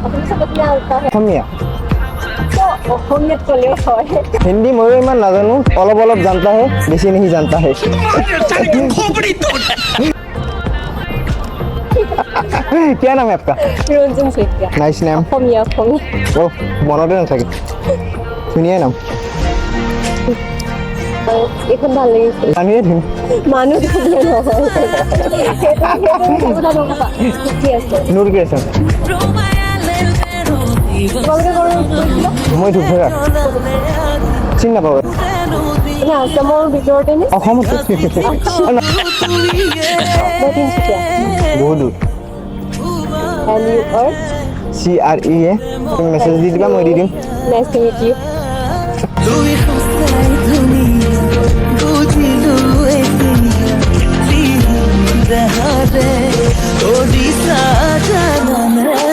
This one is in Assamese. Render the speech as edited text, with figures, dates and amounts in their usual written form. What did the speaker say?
আপুনি চবত আলতা হে অসমীয়া তো অসমীয়াত ক'লেও হয় হিন্দী ময়ো ইমান নাজানো অলপ অলপ জানতা হে বেছি नहीं जानता है क्या नाम है आपका ৰঞ্জন শইকীয়া नाइस नेम অসমীয়া অসমীয়া ओह মনতে নাথাকে শুনিয়ে নাম এইখন ভাল লাগিছে জানিয়ে দিম মানুহ ধুনীয়া নহয় সেইটো কথা নকবা ঠিক আছে নূৰ ক্ৰিয়েশ্যন তোমালোকে গৈছিলা মই ধূপধাৰা চিনি নাপাব মানে আসামৰ ভিতৰতে নে অসমত মই তিনিচুকীয়া বহুত দূৰ and you are CRE তুমি মেছেজ দি দিবা মই দি দিম nice to meet you তুই খুশাই দুনিয়া বুঝিলু এতিয়া দেহারে ওড়িশা জানা